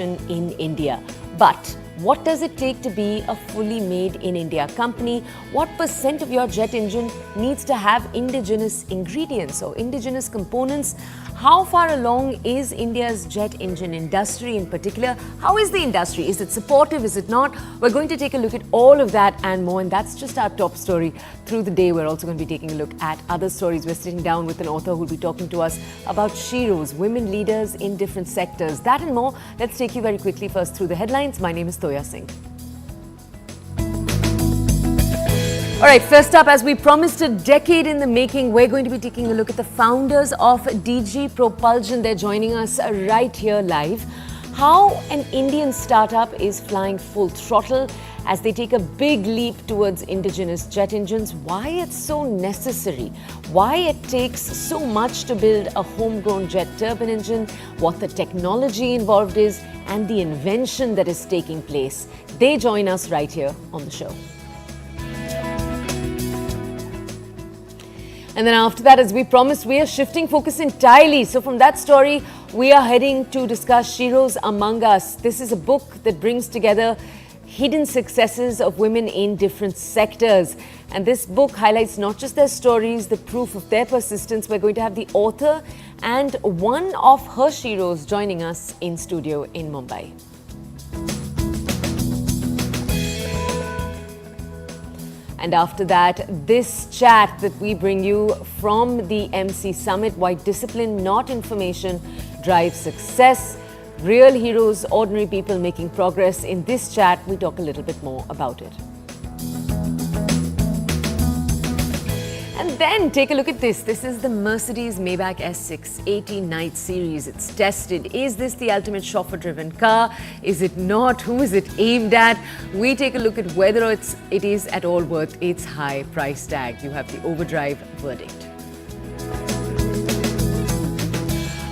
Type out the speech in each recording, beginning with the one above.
in India. But what does it take to be a fully made in India company? What % of your jet engine needs to have indigenous ingredients or indigenous components? How far along is India's jet engine industry in particular? How is the industry? Is it supportive? Is it not? We're going to take a look at all of that and more, and that's just our top story through the day. We're also going to be taking a look at other stories. We're sitting down with an author who'll be talking to us about sheroes, women leaders in different sectors. That and more. Let's take you very quickly first through the headlines. My name is Toya Singh. All right, first up, as we promised, a decade in the making, we're going to be taking a look at the founders of DG Propulsion. They're joining us right here live. How an Indian startup is flying full throttle as they take a big leap towards indigenous jet engines, why it's so necessary, why it takes so much to build a homegrown jet turbine engine, what the technology involved is, and the invention that is taking place. They join us right here on the show. And then after that, as we promised, we are shifting focus entirely. So from that story, we are heading to discuss Sheroes Among Us. This is a book that brings together hidden successes of women in different sectors. And this book highlights not just their stories, the proof of their persistence. We're going to have the author and one of her Sheroes joining us in studio in Mumbai. And after that, this chat that we bring you from the MC Summit, why discipline, not information, drives success. Real heroes, ordinary people making progress. In this chat, we talk a little bit more about it. And then take a look at this. This is the Mercedes Maybach S6 80 Night Series. It's tested. Is this the ultimate chauffeur-driven car? Is it not? Who is it aimed at? We take a look at whether it is at all worth its high price tag. You have the overdrive verdict.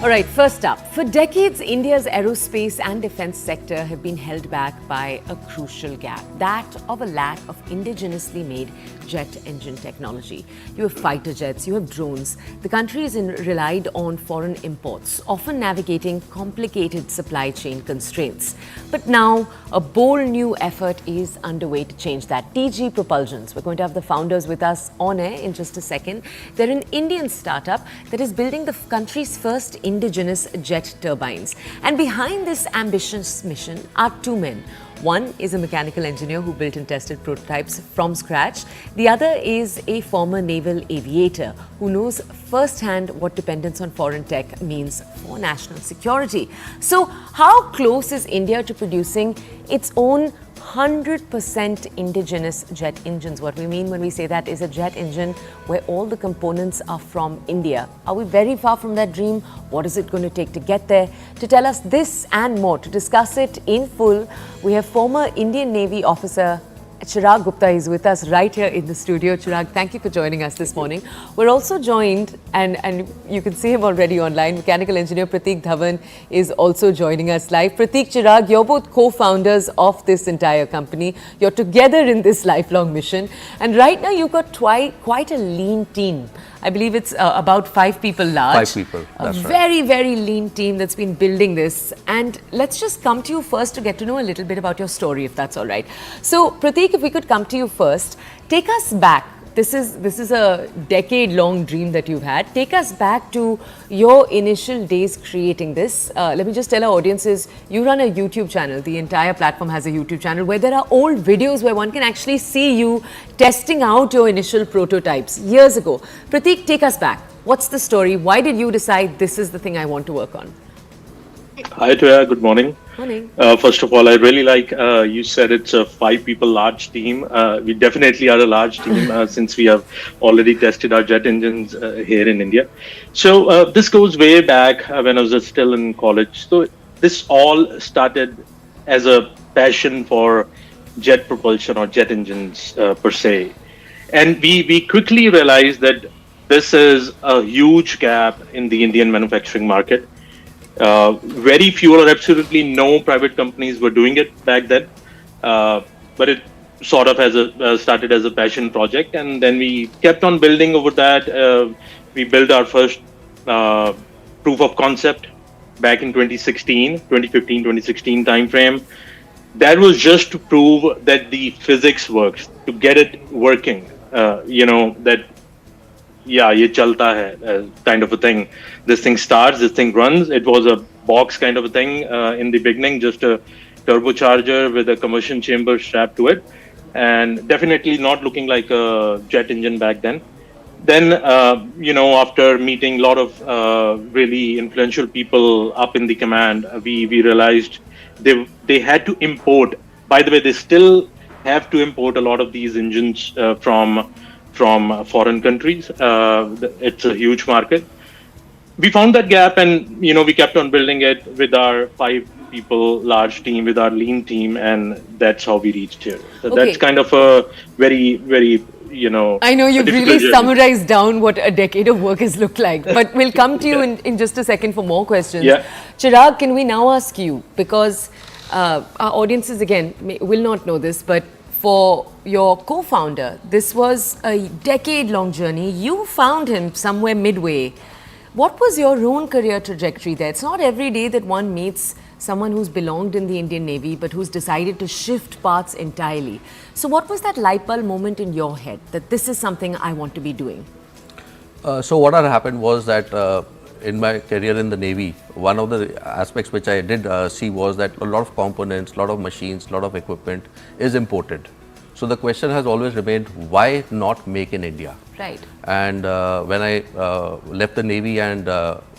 All right, first up, for decades, India's aerospace and defense sector have been held back by a crucial gap, that of a lack of indigenously made jet engine technology. You have fighter jets, you have drones. The country is relied on foreign imports, often navigating complicated supply chain constraints. But now, a bold new effort is underway to change that. DG Propulsions. We're going to have the founders with us on air in just a second. They're an Indian startup that is building the country's first indigenous jet turbines. And behind this ambitious mission are two men. One is a mechanical engineer who built and tested prototypes from scratch. The other is a former naval aviator who knows firsthand what dependence on foreign tech means for national security. So how close is India to producing its own 100% indigenous jet engines? What we mean when we say that is a jet engine where all the components are from India. Are we very far from that dream? What is it going to take to get there? To tell us this and more, to discuss it in full, we have former Indian Navy officer Chirag Gupta is with us right here in the studio. Chirag, thank you for joining us this morning. We're also joined, and you can see him already online, mechanical engineer Prateek Dhawan is also joining us live. Prateek, Chirag, you're both co-founders of this entire company. You're together in this lifelong mission. And right now you've got quite a lean team. I believe it's about 5 people large. 5 people, that's right. Very, very lean team that's been building this. And let's just come to you first to get to know a little bit about your story, if that's all right. So, Prateek, if we could come to you first, take us back. This is a decade-long dream that you've had. Take us back to your initial days creating this. Let me just tell our audiences, you run a YouTube channel. The entire platform has a YouTube channel where there are old videos where one can actually see you testing out your initial prototypes years ago. Prateek, take us back. What's the story? Why did you decide this is the thing I want to work on? Hi, Toya. Good morning. Morning. First of all, I really like you said it's a 5 people large team. We definitely are a large team since we have already tested our jet engines here in India. So this goes way back when I was still in college. So this all started as a passion for jet propulsion or jet engines per se. And we quickly realized that this is a huge gap in the Indian manufacturing market. Very few or absolutely no private companies were doing it back then, but it sort of started as a passion project, and then we kept on building over that. We built our first proof of concept back in 2016, 2015, 2016 timeframe. That was just to prove that the physics works, to get it working. That yeah, ye chalta hai, kind of a thing. This thing starts, this thing runs. It was a box kind of a thing in the beginning, just a turbocharger with a combustion chamber strapped to it, and definitely not looking like a jet engine back then. Then, after meeting a lot of really influential people up in the command, we realized they had to import. By the way, they still have to import a lot of these engines from foreign countries. It's a huge market. We found that gap, and we kept on building it with our 5 people large team, with our lean team, and that's how we reached here. So Okay. that's kind of a very, very I know a you've difficult really journey. summarized down what a decade of work has looked like, but we'll come to you in just a second for more questions. Yeah. Chirag, can we now ask you, because our audiences again will not know this, but for your co-founder, this was a decade-long journey. You found him somewhere midway. What was your own career trajectory there? It's not every day that one meets someone who's belonged in the Indian Navy but who's decided to shift paths entirely. So what was that light bulb moment in your head that this is something I want to be doing? So what had happened was that in my career in the Navy, one of the aspects which I did see was that a lot of components, a lot of machines, a lot of equipment is imported. So the question has always remained, why not make in India? Right. And when I left the Navy and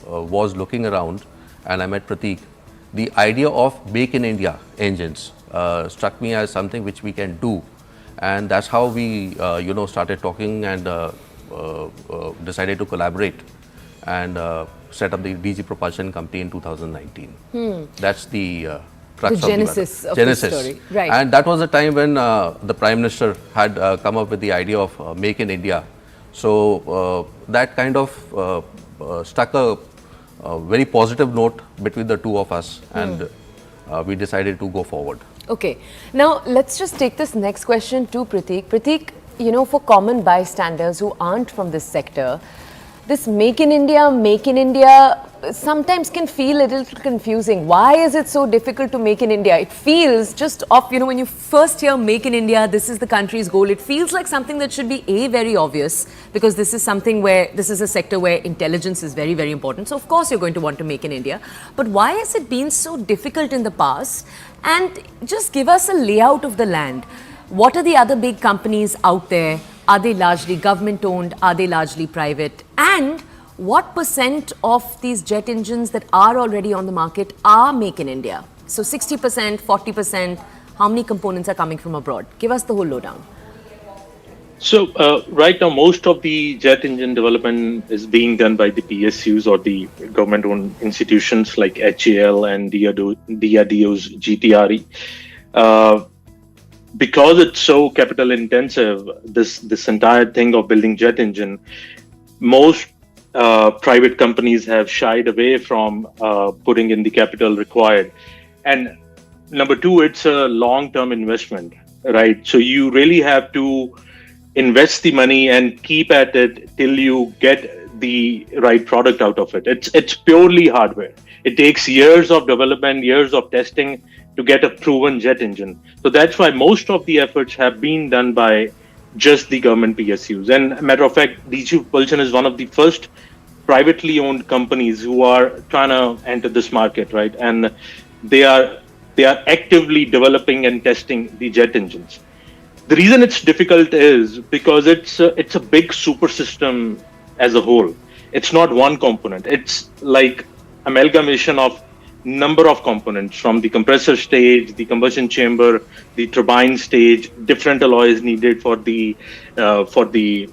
was looking around and I met Prateek, the idea of make in India engines struck me as something which we can do. And that's how we, started talking and decided to collaborate and set up the DG Propulsion company in 2019. That's the crux The of genesis the of matter. the story. Right. And that was the time when the Prime Minister had come up with the idea of make in India. So that kind of struck a very positive note between the two of us, and we decided to go forward. Okay. Now, let's just take this next question to Prateek. Prateek, for common bystanders who aren't from this sector, this make in India sometimes can feel a little confusing. Why is it so difficult to make in India? It feels just off, when you first hear make in India, this is the country's goal. It feels like something that should be very obvious, because this is a sector where intelligence is very, very important. So of course you're going to want to make in India. But why has it been so difficult in the past? And just give us a layout of the land. What are the other big companies out there? Are they largely government owned? Are they largely private? And what percent of these jet engines that are already on the market are make in India? So 60%, 40%, how many components are coming from abroad? Give us the whole lowdown. So right now, most of the jet engine development is being done by the PSUs or the government-owned institutions like HAL and DRDO's GTRE. Because it's so capital intensive, this entire thing of building jet engine, most private companies have shied away from putting in the capital required. And number two, it's a long-term investment, right? So you really have to invest the money and keep at it till you get the right product out of it. It's purely hardware. It takes years of development, years of testing to get a proven jet engine. So that's why most of the efforts have been done by just the government PSUs. And matter of fact, DG Propulsion is one of the first privately owned companies who are trying to enter this market, right? And they are actively developing and testing the jet engines. The reason it's difficult is because it's a big super system as a whole. It's not one component. It's like amalgamation of number of components, from the compressor stage, the combustion chamber, the turbine stage, different alloys needed for the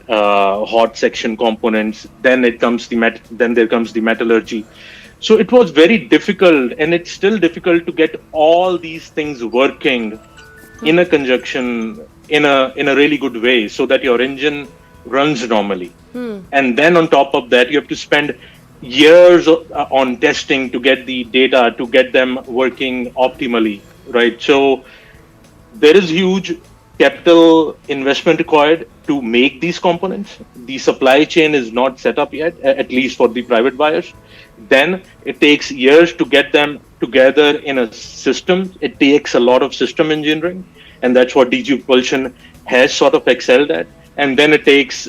hot section components. Then there comes the metallurgy. So it was very difficult, and it's still difficult to get all these things working in a conjunction in a really good way, so that your engine runs normally. And then on top of that, you have to spend years on testing to get the data, to get them working optimally, right? So there is huge capital investment required, to make these components. The supply chain is not set up yet, at least for the private buyers. Then it takes years to get them together in a system. It takes a lot of system engineering, and that's what DG Propulsion has sort of excelled at. And then it takes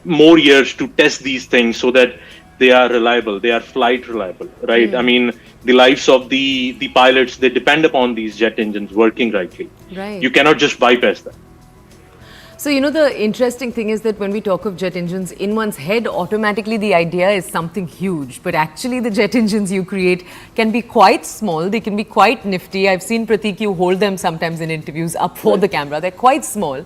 more years to test these things so that they are reliable, they are flight reliable, right? I mean, the lives of the pilots, they depend upon these jet engines working rightly. Right. You cannot just bypass that. So, you know, the interesting thing is that when we talk of jet engines, in one's head, automatically the idea is something huge. But actually, the jet engines you create can be quite small. They can be quite nifty. I've seen, Prateek, you hold them sometimes in interviews up for the camera. They're quite small.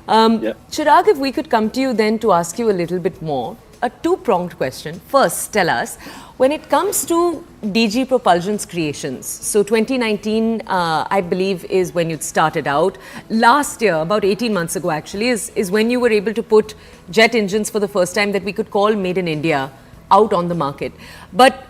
Chirag, if we could come to you then to ask you a little bit more. A two-pronged question. First, tell us, when it comes to DG Propulsion's creations, so 2019, I believe, is when you started out. Last year, about 18 months ago actually, is when you were able to put jet engines for the first time that we could call made in India out on the market. But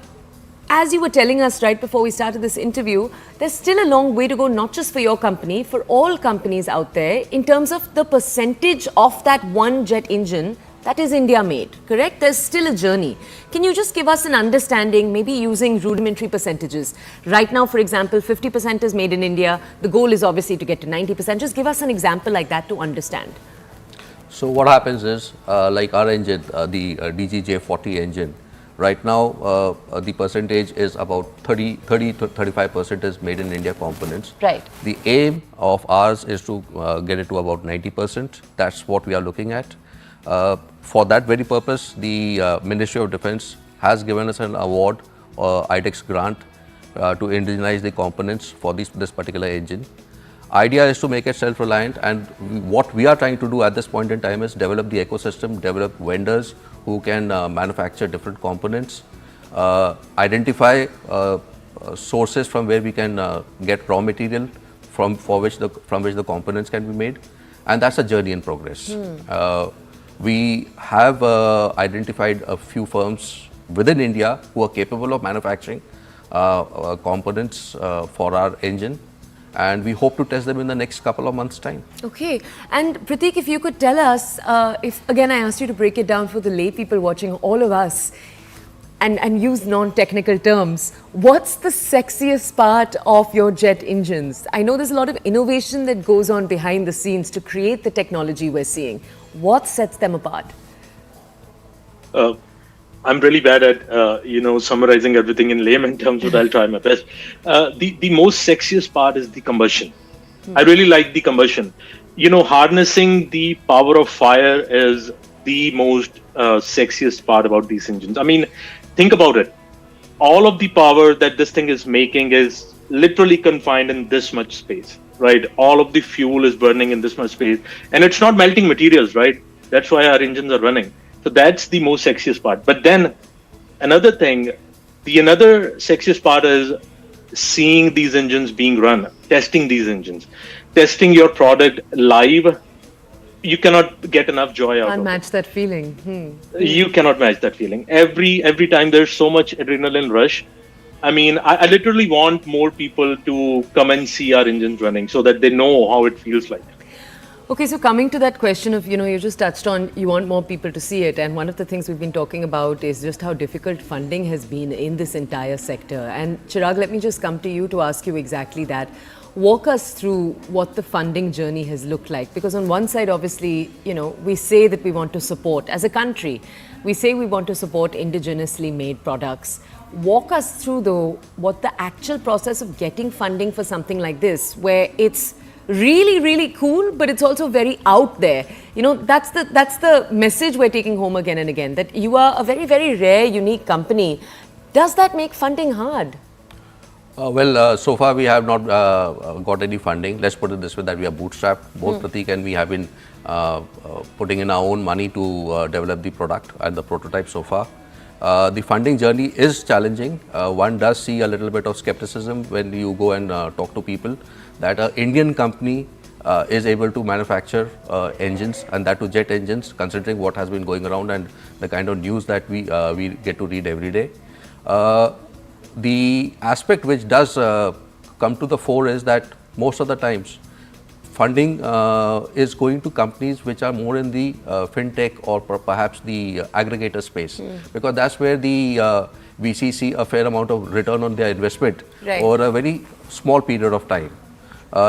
as you were telling us right before we started this interview, there's still a long way to go, not just for your company, for all companies out there, in terms of the percentage of that one jet engine that is India made, correct? There's still a journey. Can you just give us an understanding, maybe using rudimentary percentages? Right now, for example, 50% is made in India. The goal is obviously to get to 90%. Just give us an example like that to understand. So what happens is, like our engine, the DGJ40 engine, right now the percentage is about 30 to 35% is made in India components. Right. The aim of ours is to get it to about 90%. That's what we are looking at. For that very purpose, the Ministry of Defence has given us an award, IDEX grant, to indigenize the components for this particular engine. Idea is to make it self-reliant, and what we are trying to do at this point in time is develop the ecosystem, develop vendors who can manufacture different components, identify sources from where we can get raw material from which the components can be made, and that's a journey in progress. We have identified a few firms within India who are capable of manufacturing components for our engine, and we hope to test them in the next couple of months' time. Okay. And Prateek, if you could tell us, if again I asked you to break it down for the lay people watching, all of us, and use non-technical terms, what's the sexiest part of your jet engines? I know there's a lot of innovation that goes on behind the scenes to create the technology we're seeing. What sets them apart? I'm really bad at summarizing everything in layman terms, but I'll try my best. The most sexiest part is the combustion. I really like the combustion. You know, harnessing the power of fire is the most sexiest part about these engines. I mean, think about it. All of the power that this thing is making is literally confined in this much space, right? All of the fuel is burning in this much space, and it's not melting materials, right? That's why our engines are running. So that's the most sexiest part. But then another thing, another sexiest part is seeing these engines being run, testing these engines, testing your product live. You cannot get enough joy out of it. Can't match that feeling. You cannot match that feeling. Every time there's so much adrenaline rush. I mean, I literally want more people to come and see our engines running so that they know how it feels like. Okay, so coming to that question of, you just touched on, you want more people to see it. And one of the things we've been talking about is just how difficult funding has been in this entire sector. And Chirag, let me just come to you to ask you exactly that. Walk us through what the funding journey has looked like. Because on one side, obviously, we say that we want to support, as a country, we say we want to support indigenously made products. Walk us through, though, what the actual process of getting funding for something like this, where it's really, really cool, but it's also very out there. That's the message we're taking home again and again, that you are a very, very rare, unique company. Does that make funding hard? So far we have not got any funding. Let's put it this way, that we are bootstrapped. Both Prateek and we have been putting in our own money to develop the product and the prototype so far. The funding journey is challenging. One does see a little bit of skepticism when you go and talk to people, that an Indian company is able to manufacture engines, and that to jet engines, considering what has been going around and the kind of news that we get to read every day. The aspect which does come to the fore is that most of the times funding is going to companies which are more in the fintech or perhaps the aggregator space, because that's where the VC see a fair amount of return on their investment over a very small period of time.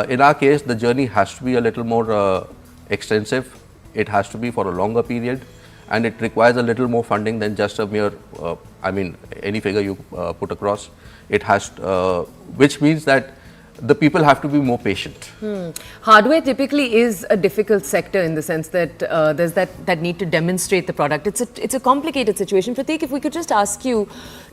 In our case, the journey has to be a little more extensive. It has to be for a longer period, and it requires a little more funding than just a mere, any figure you put across. It has, which means that the people have to be more patient. Hardware typically is a difficult sector in the sense that there's that need to demonstrate the product. It's a complicated situation. Prateek, if we could just ask you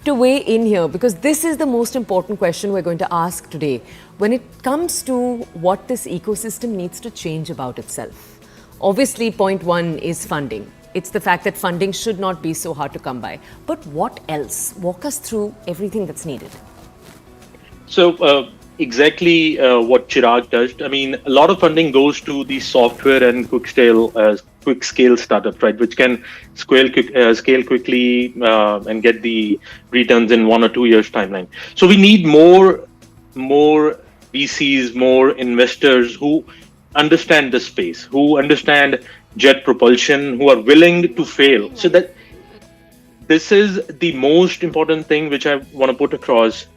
to weigh in here, because this is the most important question we're going to ask today. When it comes to what this ecosystem needs to change about itself, obviously point one is funding. It's the fact that funding should not be so hard to come by. But what else? Walk us through everything that's needed. So, exactly what Chirag touched. I mean, a lot of funding goes to the software and quick scale startups, right, which can scale quickly and get the returns in 1 or 2 years timeline. So we need more VCs, more investors who understand the space, who understand jet propulsion, who are willing to fail. So that this is the most important thing which I want to put across.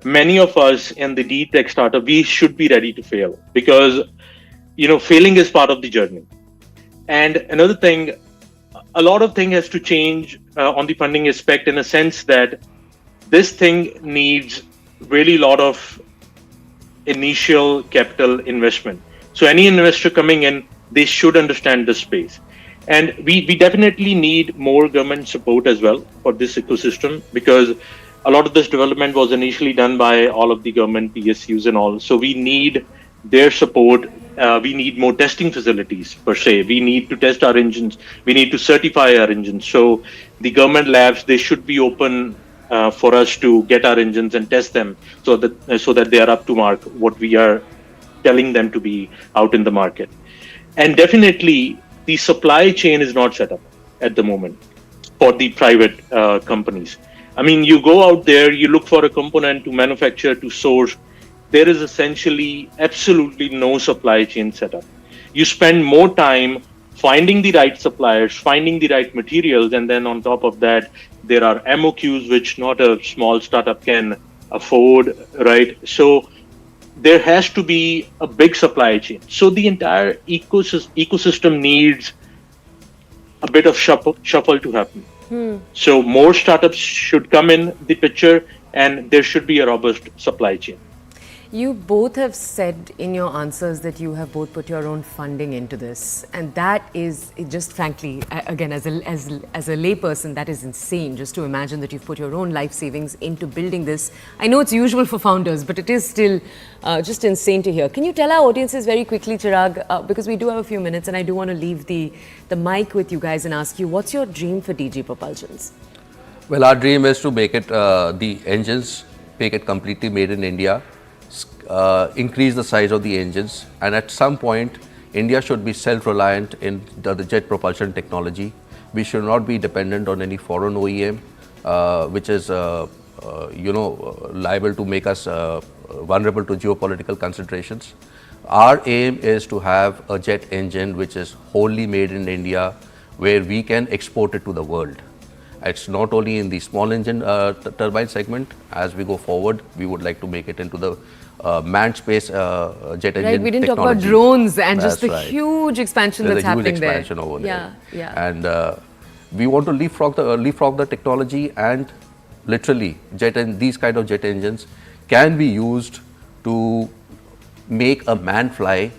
Many of us in the deep tech startup, we should be ready to fail, because failing is part of the journey. And another thing, a lot of thing has to change on the funding aspect, in a sense that this thing needs really a lot of initial capital investment. So any investor coming in, they should understand the space. And we definitely need more government support as well for this ecosystem, because a lot of this development was initially done by all of the government PSUs and all. So we need their support. We need more testing facilities per se. We need to test our engines. We need to certify our engines. So the government labs, they should be open for us to get our engines and test them, so that they are up to mark what we are telling them to be out in the market. And definitely the supply chain is not set up at the moment for the private companies. I mean, you go out there, you look for a component to manufacture, to source. There is essentially absolutely no supply chain setup. You spend more time finding the right suppliers, finding the right materials, and then on top of that, there are MOQs which not a small startup can afford, right? So there has to be a big supply chain. So the entire ecosystem needs a bit of shuffle to happen. So more startups should come in the picture, and there should be a robust supply chain. You both have said in your answers that you have both put your own funding into this, and that is just frankly, again, as a layperson, that is insane. Just to imagine that you've put your own life savings into building this. I know it's usual for founders, but it is still just insane to hear. Can you tell our audiences very quickly, Chirag, because we do have a few minutes, and I do want to leave the mic with you guys and ask you, what's your dream for DG Propulsions? Well, our dream is to make it the engines, make it completely made in India. Increase the size of the engines, and at some point India should be self-reliant in the jet propulsion technology. We should not be dependent on any foreign OEM, which is liable to make us vulnerable to geopolitical considerations. Our aim is to have a jet engine which is wholly made in India, where we can export it to the world. It's not only in the small engine turbine segment. As we go forward, we would like to make it into the manned space jet engine. Right, we didn't technology. Talk about drones and That's just the right. huge expansion that's happening there. There's a huge expansion over there. Yeah. And we want to leapfrog the technology, and literally these kind of jet engines can be used to make a man fly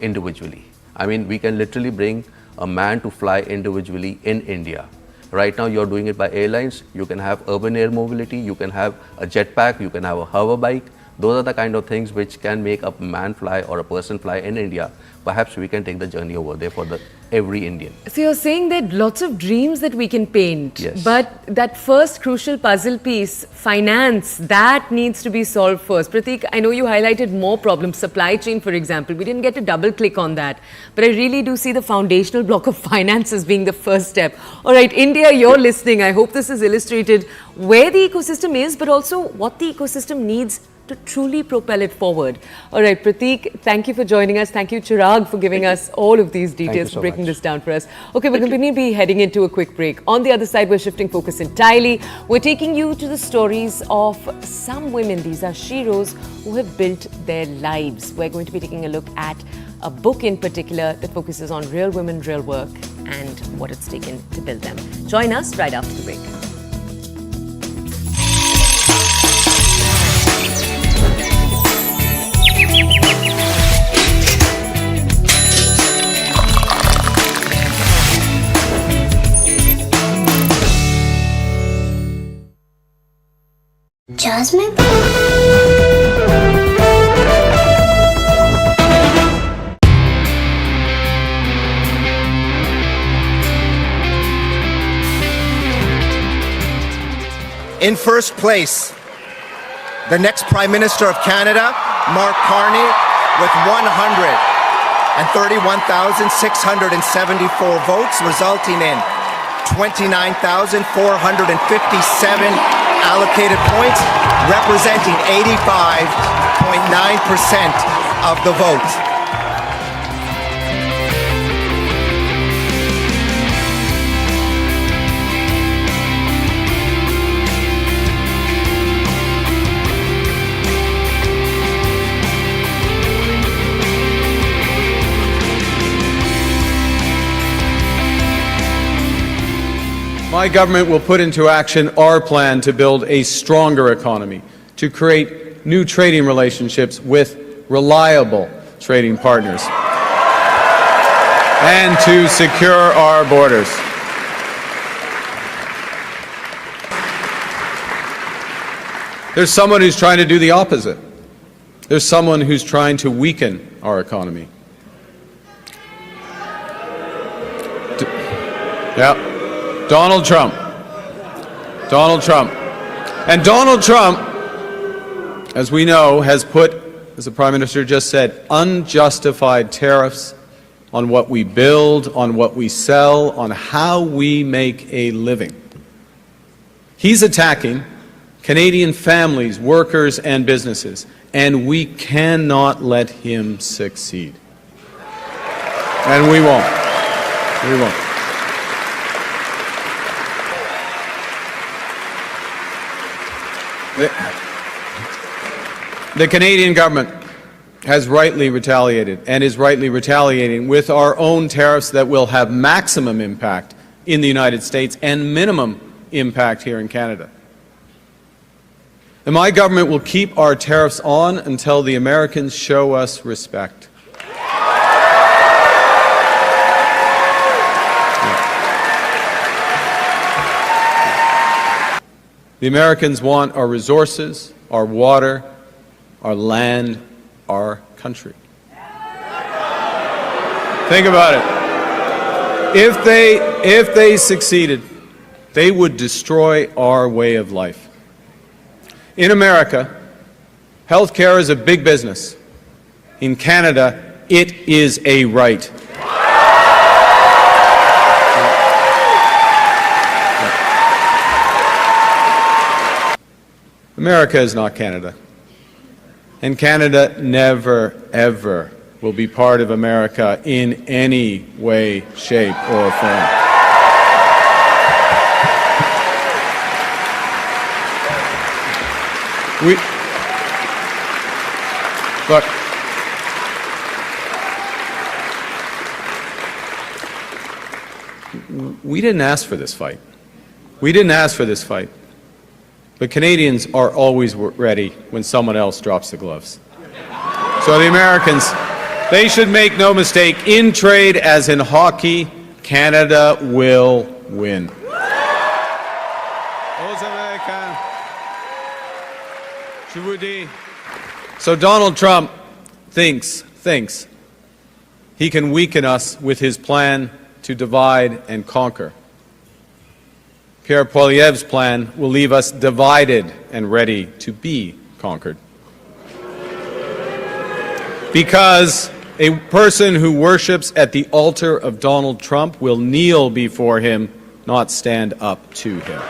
individually. I mean, we can literally bring a man to fly individually in India. Right now, you're doing it by airlines. You can have urban air mobility. You can have a jetpack. You can have a hover bike. Those are the kind of things which can make a man fly or a person fly in India. Perhaps we can take the journey over there for every Indian. So you're saying that lots of dreams that we can paint, yes, but that first crucial puzzle piece, finance, that needs to be solved first. Prateek, I know you highlighted more problems, supply chain, for example. We didn't get to double click on that, but I really do see the foundational block of finance as being the first step. All right, India, you're listening. I hope this has illustrated where the ecosystem is, but also what the ecosystem needs to truly propel it forward. All right, Prateek, thank you for joining us. Thank you, Chirag, for giving us all of these details, for breaking this down for us. Okay, we're going to be heading into a quick break. On the other side, we're shifting focus entirely. We're taking you to the stories of some women. These are sheroes who have built their lives. We're going to be taking a look at a book in particular that focuses on real women, real work, and what it's taken to build them. Join us right after the break. Jasmine? In first place, the next Prime Minister of Canada, Mark Carney, with 131,674 votes, resulting in 29,457 allocated points, representing 85.9% of the vote. My government will put into action our plan to build a stronger economy, to create new trading relationships with reliable trading partners, and to secure our borders. There's someone who's trying to do the opposite. There's someone who's trying to weaken our economy. Donald Trump. And Donald Trump, as we know, has put, as the Prime Minister just said, unjustified tariffs on what we build, on what we sell, on how we make a living. He's attacking Canadian families, workers, and businesses, and we cannot let him succeed. And we won't. We won't. The Canadian government has rightly retaliated and is rightly retaliating with our own tariffs that will have maximum impact in the United States and minimum impact here in Canada. And my government will keep our tariffs on until the Americans show us respect. The Americans want our resources, our water, our land, our country. Think about it. If they succeeded, they would destroy our way of life. In America, healthcare is a big business. In Canada, it is a right. America is not Canada. And Canada never, ever will be part of America in any way, shape, or form. Look, we didn't ask for this fight. We didn't ask for this fight. But Canadians are always ready when someone else drops the gloves. So the Americans, they should make no mistake, in trade as in hockey, Canada will win. So Donald Trump thinks he can weaken us with his plan to divide and conquer. Pierre Poilievre's plan will leave us divided and ready to be conquered. Because a person who worships at the altar of Donald Trump will kneel before him, not stand up to him.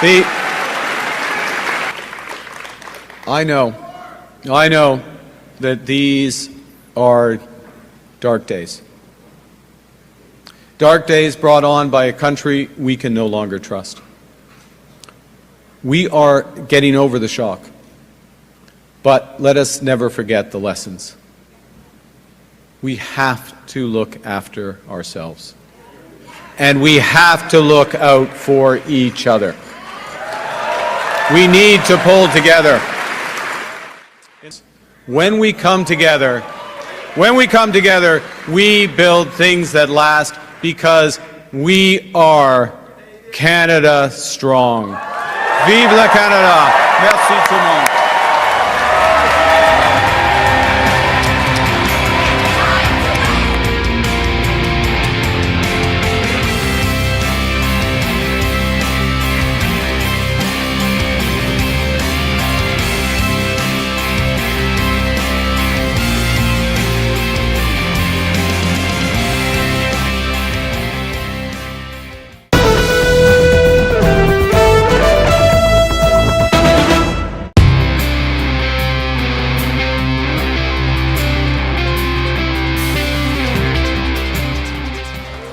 I know that these are dark days. Dark days brought on by a country we can no longer trust. We are getting over the shock, but let us never forget the lessons. We have to look after ourselves, and we have to look out for each other. We need to pull together. When we come together, we build things that last because we are Canada strong. Vive la Canada! Merci tout le monde.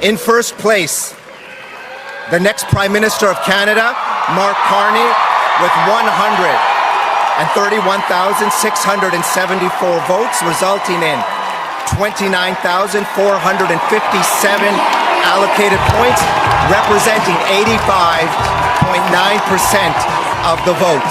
In first place, the next Prime Minister of Canada, Mark Carney, with 131,674 votes, resulting in 29,457 allocated points, representing 85.9% of the vote.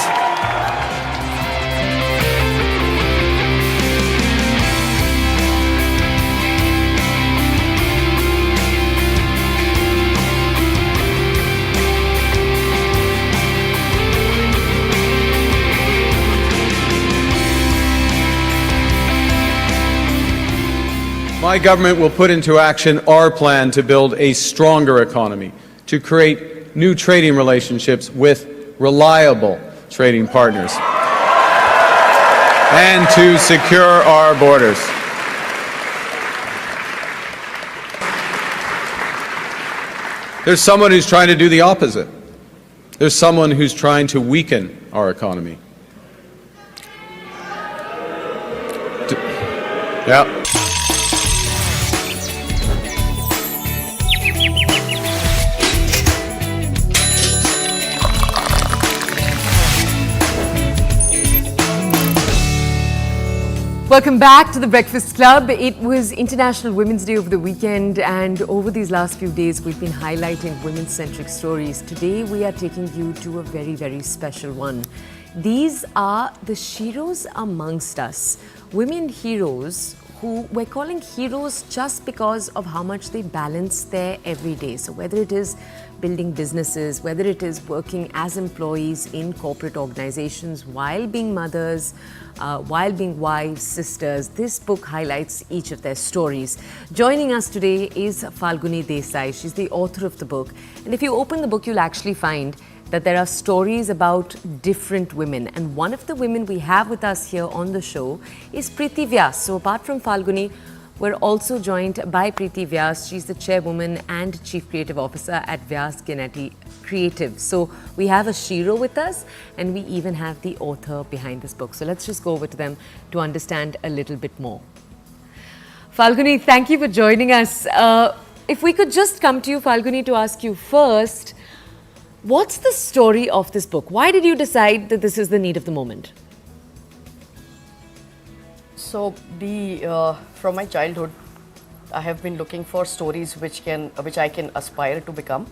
My government will put into action our plan to build a stronger economy, to create new trading relationships with reliable trading partners, and to secure our borders. There's someone who's trying to do the opposite. There's someone who's trying to weaken our economy. Yeah. Welcome back to the Breakfast Club. It was International Women's Day over the weekend, and over these last few days we've been highlighting women-centric stories. Today we are taking you to a very, very special one. These are the heroes amongst us. Women heroes who we're calling heroes just because of how much they balance their everyday. So whether it is building businesses, whether it is working as employees in corporate organizations while being mothers, while being wives, sisters, this book highlights each of their stories. Joining us today is Falguni Desai. She's the author of the book. And if you open the book, you'll actually find that there are stories about different women. And one of the women we have with us here on the show is Preeti Vyas. So apart from Falguni, we're also joined by Preeti Vyas. She's the chairwoman and chief creative officer at Vyas Geneti Creative. So we have a Shiro with us, and we even have the author behind this book. So let's just go over to them to understand a little bit more. Falguni, thank you for joining us. If we could just come to you, Falguni, to ask you first, what's the story of this book? Why did you decide that this is the need of the moment? So, from my childhood, I have been looking for stories which I can aspire to become.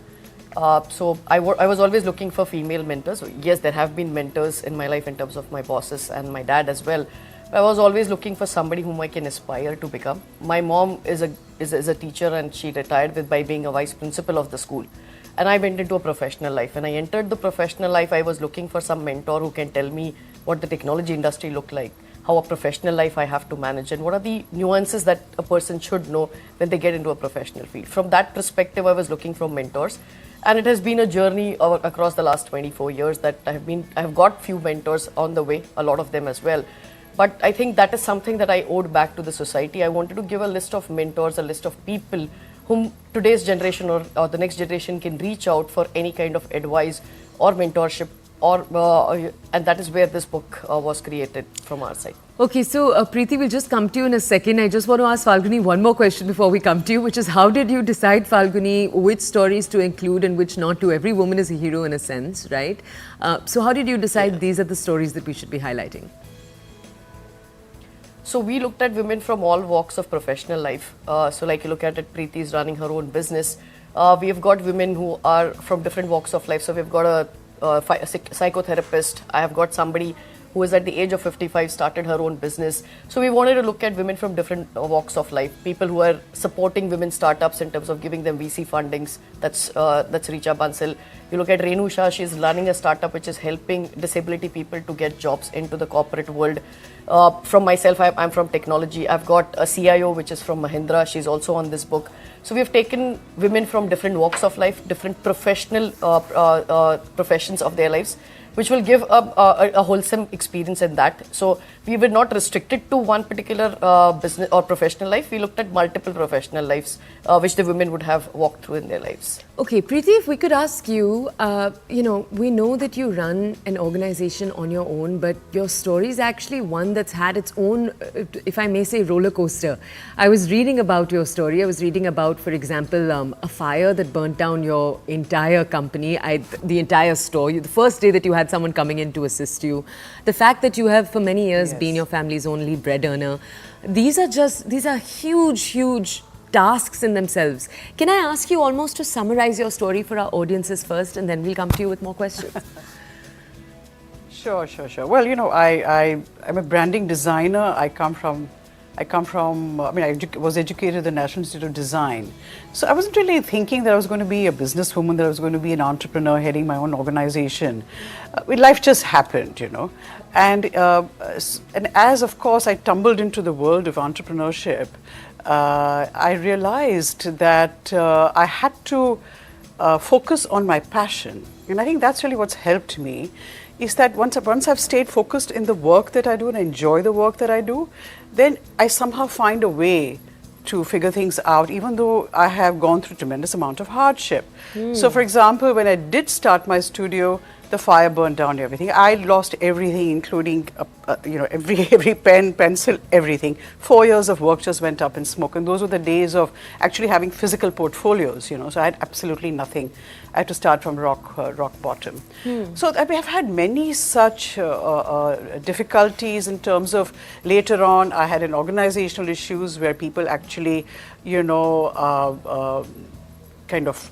So I was always looking for female mentors. So yes, there have been mentors in my life in terms of my bosses and my dad as well. But I was always looking for somebody whom I can aspire to become. My mom is a teacher, and she retired by being a vice principal of the school. And I went into a professional life. When I entered the professional life, I was looking for some mentor who can tell me what the technology industry looked like, how a professional life I have to manage, and what are the nuances that a person should know when they get into a professional field. From that perspective, I was looking for mentors. And it has been a journey across the last 24 years that I have got few mentors on the way, a lot of them as well. But I think that is something that I owed back to the society. I wanted to give a list of mentors, a list of people whom today's generation or the next generation can reach out for any kind of advice or mentorship, and that is where this book was created from our side. Okay, so Preeti, we'll just come to you in a second. I just want to ask Falguni one more question before we come to you, which is how did you decide, Falguni, which stories to include and which not to? Every woman is a hero in a sense, right? So how did you decide these are the stories that we should be highlighting? So we looked at women from all walks of professional life. So like you look at it, Preeti is running her own business. We have got women who are from different walks of life. So we've got a psychotherapist. I have got somebody who is at the age of 55, started her own business. So we wanted to look at women from different walks of life, people who are supporting women startups in terms of giving them VC fundings. That's Richa Bansal. You look at Renu Shah, she's running a startup which is helping disability people to get jobs into the corporate world. From myself, I'm from technology. I've got a CIO which is from Mahindra. She's also on this book. So we've taken women from different walks of life, different professional professions of their lives, which will give a wholesome experience in that. So we were not restricted to one particular business or professional life. We looked at multiple professional lives, which the women would have walked through in their lives. Okay, Preeti, if we could ask you, we know that you run an organization on your own, but your story is actually one that's had its own, if I may say, roller coaster. I was reading about your story. I was reading about, for example, a fire that burnt down your entire company, the entire store. The first day that you had someone coming in to assist you. The fact that you have for many years been your family's only bread earner. These are huge tasks in themselves. Can I ask you almost to summarize your story for our audiences first, and then we'll come to you with more questions? Sure. Well, I'm a branding designer. I was educated at the National Institute of Design. So I wasn't really thinking that I was going to be a businesswoman, that I was going to be an entrepreneur heading my own organization. Life just happened, And as, of course, I tumbled into the world of entrepreneurship, I realized that I had to focus on my passion. And I think that's really what's helped me, is that once I've stayed focused in the work that I do and I enjoy the work that I do, then I somehow find a way to figure things out, even though I have gone through a tremendous amount of hardship. So, for example, when I did start my studio, the fire burned down everything. I lost everything, including every pen, pencil, everything. 4 years of work just went up in smoke, and those were the days of actually having physical portfolios. So I had absolutely nothing. I had to start from rock bottom. So I have had many such difficulties in terms of later on. I had an organizational issues where people actually, kind of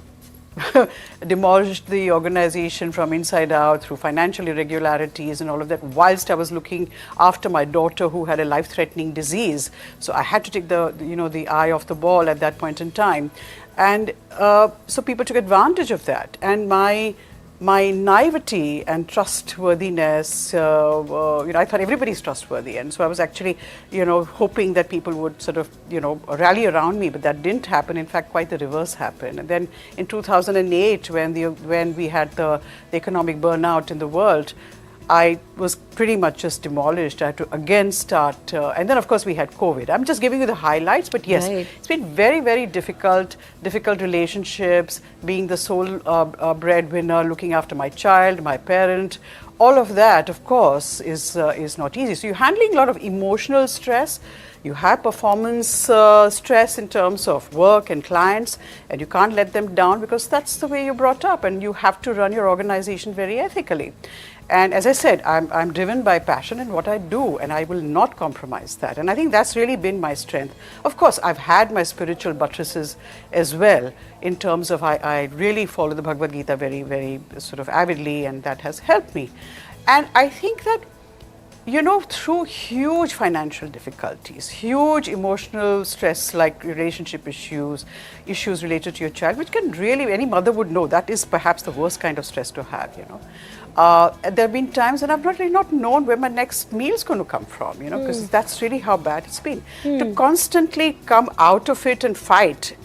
demolished the organization from inside out through financial irregularities and all of that, whilst I was looking after my daughter who had a life-threatening disease. So I had to take the eye off the ball at that point in time. And so people took advantage of that. And my naivety and trustworthiness, I thought everybody's trustworthy. And so I was actually, hoping that people would sort of, rally around me, but that didn't happen. In fact, quite the reverse happened. And then in 2008, when we had the economic burnout in the world, I was pretty much just demolished. I had to again start, and then of course we had COVID. I'm just giving you the highlights, but yes, It's been very, very difficult relationships, being the sole breadwinner, looking after my child, my parent. All of that, of course, is not easy. So you're handling a lot of emotional stress. You have performance stress in terms of work and clients, and you can't let them down because that's the way you're brought up, and you have to run your organization very ethically. And as I said, I'm driven by passion in what I do, and I will not compromise that. And I think that's really been my strength. Of course, I've had my spiritual buttresses as well, in terms of I really follow the Bhagavad Gita very, very sort of avidly, and that has helped me. And I think that, through huge financial difficulties, huge emotional stress like relationship issues related to your child, which can really, any mother would know, that is perhaps the worst kind of stress to have, There have been times when I've really not known where my next meal is going to come from, because that's really how bad it's been. To constantly come out of it and fight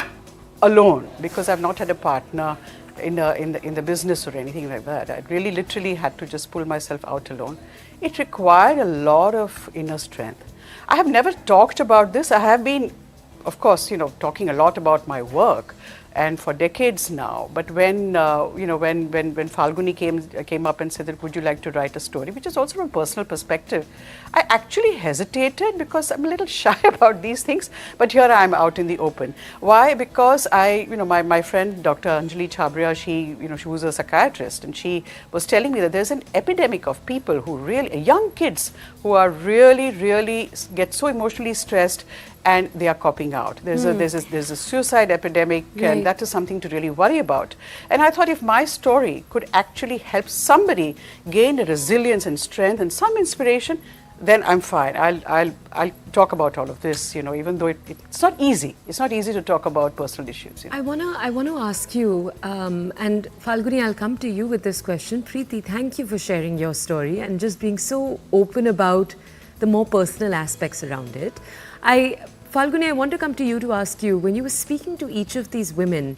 alone, because I've not had a partner in the business or anything like that. I really literally had to just pull myself out alone. It required a lot of inner strength. I have never talked about this. I have been, of course, talking a lot about my work, and for decades now. But when when Falguni came up and said that, would you like to write a story, which is also from a personal perspective, I actually hesitated because I'm a little shy about these things. But here I am out in the open. Why? Because my friend Dr. Anjali Chhabria, she was a psychiatrist, and she was telling me that there's an epidemic of people who really, young kids who are really get so emotionally stressed, and they are copping out. There's a suicide epidemic, and that is something to really worry about. And I thought if my story could actually help somebody gain a resilience and strength and some inspiration, then I'm fine. I'll talk about all of this, even though it's not easy. It's not easy to talk about personal issues. I wanna ask you, and Falguni, I'll come to you with this question. Preeti, thank you for sharing your story and just being so open about the more personal aspects around it. Falguni, I want to come to you to ask you, when you were speaking to each of these women,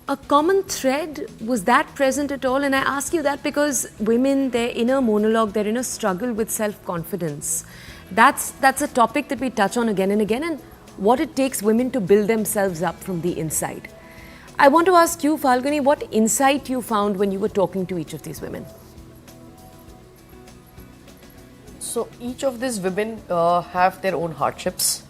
a common thread, was that present at all? And I ask you that because women, their inner monologue, their inner struggle with self-confidence, that's a topic that we touch on again and again, and what it takes women to build themselves up from the inside. I want to ask you, Falguni, what insight you found when you were talking to each of these women? So each of these women have their own hardships.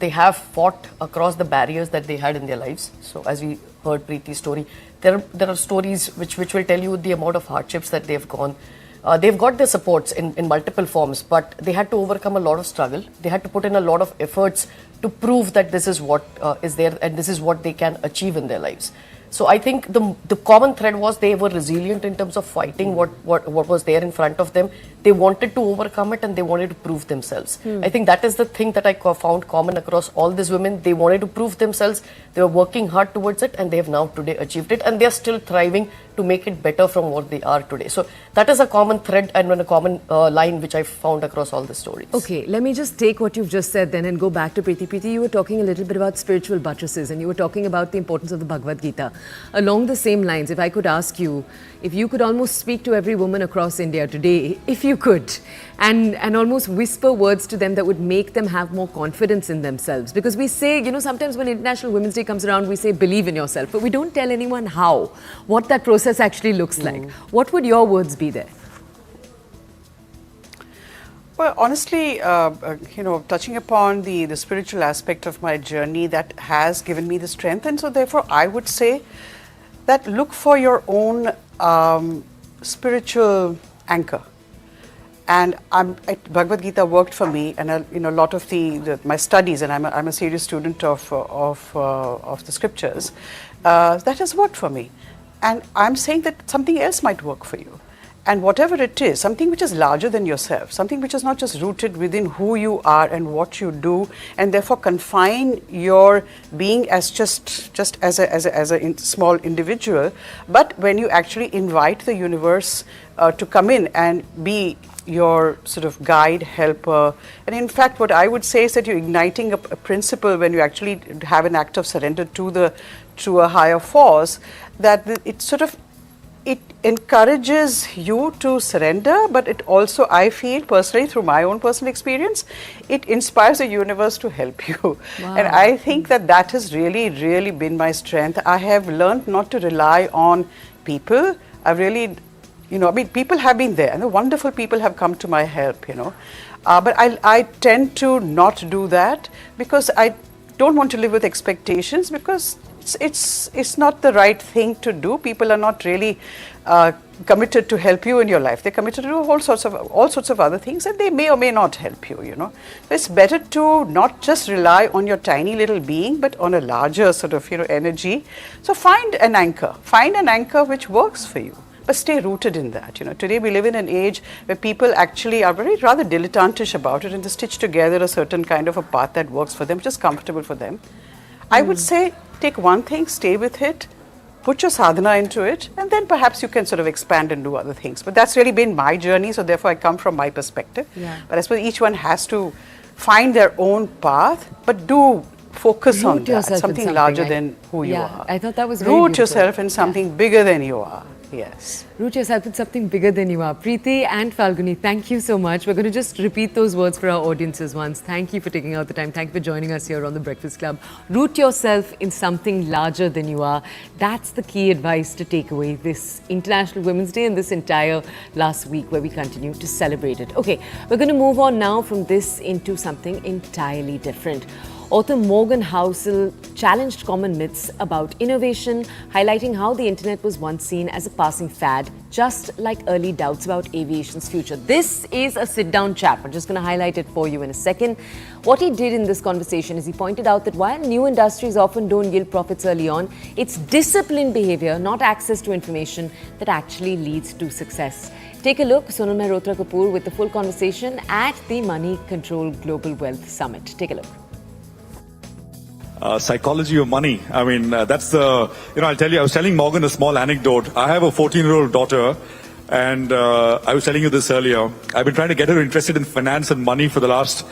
They have fought across the barriers that they had in their lives. So as we heard Preeti's story, there are stories which will tell you the amount of hardships that they've gone. They've got their supports in multiple forms, but they had to overcome a lot of struggle. They had to put in a lot of efforts to prove that this is what is there and this is what they can achieve in their lives. So I think the common thread was they were resilient in terms of fighting what was there in front of them. They wanted to overcome it and they wanted to prove themselves. I think that is the thing that I found common across all these women. They wanted to prove themselves. They were working hard towards it, and they have now today achieved it, and they are still thriving to make it better from what they are today. So that is a common thread and a common line which I found across all the stories. Okay, let me just take what you've just said then and go back to Preeti. Preeti, you were talking a little bit about spiritual buttresses, and you were talking about the importance of the Bhagavad Gita. Along the same lines, if I could ask you, if you could almost speak to every woman across India today, if you could, and almost whisper words to them that would make them have more confidence in themselves. Because we say, sometimes when International Women's Day comes around, we say believe in yourself, but we don't tell anyone how, what that process actually looks like. What would your words be there? Well, honestly, touching upon the spiritual aspect of my journey, that has given me the strength, and so therefore I would say that look for your own spiritual anchor. And Bhagavad Gita worked for me, and a lot of my studies, and I'm a serious student of the scriptures. That has worked for me, and I'm saying that something else might work for you. And whatever it is, something which is larger than yourself, something which is not just rooted within who you are and what you do, and therefore confine your being as just as a small individual, but when you actually invite the universe to come in and be your sort of guide, helper. And in fact, what I would say is that you're igniting a principle when you actually have an act of surrender to a higher force, that it encourages you to surrender, but it also, I feel personally, through my own personal experience, it inspires the universe to help you. Wow. And I think that has really been my strength. I have learned not to rely on people. I've really, people have been there, and the wonderful people have come to my help, but I tend to not do that because I don't want to live with expectations, because it's not the right thing to do. People are not really committed to help you in your life. They're committed to do all sorts of other things, and they may or may not help you. So it's better to not just rely on your tiny little being, but on a larger sort of energy. So find an anchor which works for you, but stay rooted in that. Today we live in an age where people actually are rather dilettantish about it, and they stitch together a certain kind of a path that works for them, which is comfortable for them. I would say, take one thing, stay with it, put your sadhana into it, and then perhaps you can sort of expand and do other things. But that's really been my journey, so therefore I come from my perspective. Yeah. But I suppose each one has to find their own path, but do focus on that, something larger than who you are. I thought that was very Root beautiful. yourself in something bigger than you are. Yes. Root yourself with something bigger than you are. Preeti and Falguni, thank you so much. We're going to just repeat those words for our audiences once. Thank you for taking out the time. Thank you for joining us here on The Breakfast Club. Root yourself in something larger than you are. That's the key advice to take away this International Women's Day and this entire last week where we continue to celebrate it. Okay, we're going to move on now from this into something entirely different. Author Morgan Housel challenged common myths about innovation, highlighting how the internet was once seen as a passing fad, just like early doubts about aviation's future. This is a sit-down chat. I'm just going to highlight it for you in a second. What he did in this conversation is he pointed out that while new industries often don't yield profits early on, it's disciplined behavior, not access to information, that actually leads to success. Take a look, Sonal Mehrotra Kapoor with the full conversation at the Money Control Global Wealth Summit. Take a look. Psychology of money. I mean, that's the, I'll tell you, I was telling Morgan a small anecdote. I have a 14-year-old daughter, and I was telling you this earlier. I've been trying to get her interested in finance and money for the last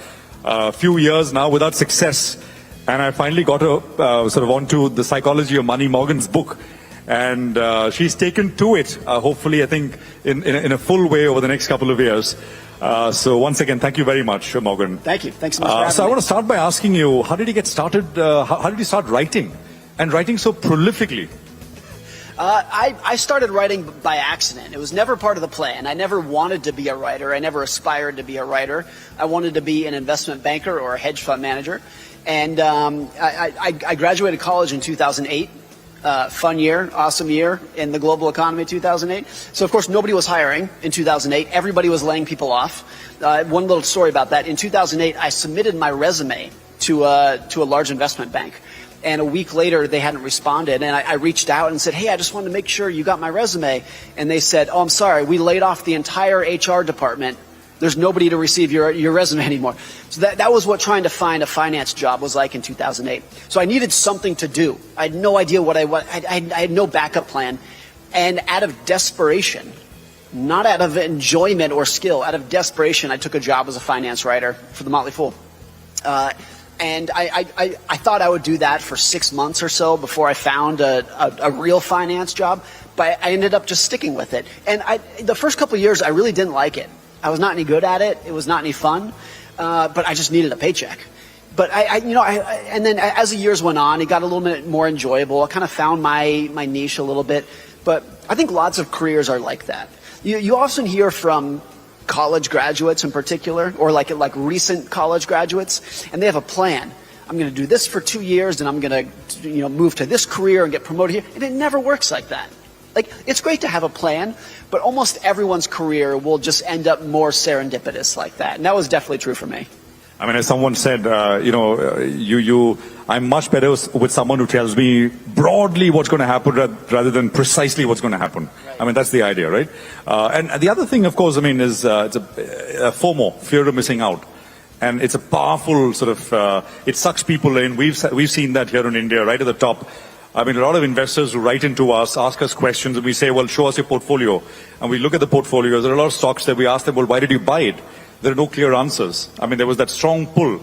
few years now without success. And I finally got her sort of onto the Psychology of Money, Morgan's book. And she's taken to it, hopefully, I think, in a full way over the next couple of years. So once again, thank you very much, Morgan. Thank you. Thanks so much for having So I me. want to start by asking you, how did you get started? How did you start writing? And writing so prolifically? I started writing by accident. It was never part of the plan. I never wanted to be a writer. I never aspired to be a writer. I wanted to be an investment banker or a hedge fund manager. And I graduated college in 2008. Fun year, awesome year in the global economy, 2008. So, of course, nobody was hiring in 2008. Everybody was laying people off. One little story about that. In 2008, I submitted my resume to a large investment bank. And a week later, they hadn't responded. And I reached out and said, hey, I just wanted to make sure you got my resume. And they said, oh, I'm sorry, we laid off the entire HR department. There's nobody to receive your resume anymore. So that was what trying to find a finance job was like in 2008. So I needed something to do. I had no idea what I had no backup plan. And out of desperation, not out of enjoyment or skill, out of desperation, I took a job as a finance writer for the Motley Fool. And I thought I would do that for 6 months or so before I found a real finance job. But I ended up just sticking with it. And the first couple of years, I really didn't like it. I was not any good at it. It was not any fun, but I just needed a paycheck. But and then as the years went on, it got a little bit more enjoyable. I kind of found my niche a little bit. But I think lots of careers are like that. You often hear from college graduates in particular, or like recent college graduates, and they have a plan. I'm going to do this for 2 years, and I'm going to move to this career and get promoted here. And it never works like that. Like, it's great to have a plan, but almost everyone's career will just end up more serendipitous like that. And that was definitely true for me. I mean, as someone said, I'm much better with someone who tells me broadly what's going to happen rather than precisely what's going to happen. Right. I mean, that's the idea, right? And the other thing, of course, I mean, is it's a FOMO, fear of missing out. And it's a powerful sort of, it sucks people in. We've seen that here in India, right at the top. I mean, a lot of investors who write into us, ask us questions, and we say, well, show us your portfolio. And we look at the portfolios. There are a lot of stocks that we ask them, well, why did you buy it? There are no clear answers. I mean, there was that strong pull.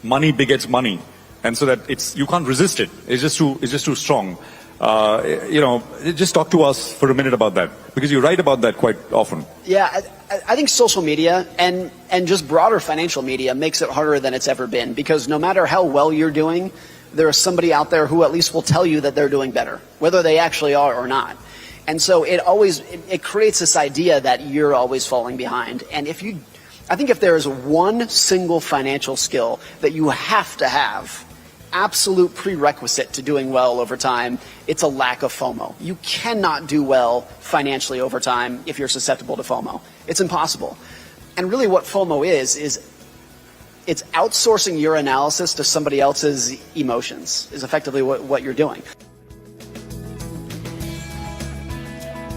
Money begets money. And so that you can't resist it. It's just too strong. Just talk to us for a minute about that, because you write about that quite often. Yeah, I think social media and just broader financial media makes it harder than it's ever been, because no matter how well you're doing, there is somebody out there who at least will tell you that they're doing better, whether they actually are or not. And so it creates this idea that you're always falling behind. And I think if there is one single financial skill that you have to have, absolute prerequisite to doing well over time, it's a lack of FOMO. You cannot do well financially over time if you're susceptible to FOMO. It's impossible. And really what FOMO is it's outsourcing your analysis to somebody else's emotions, is effectively what you're doing.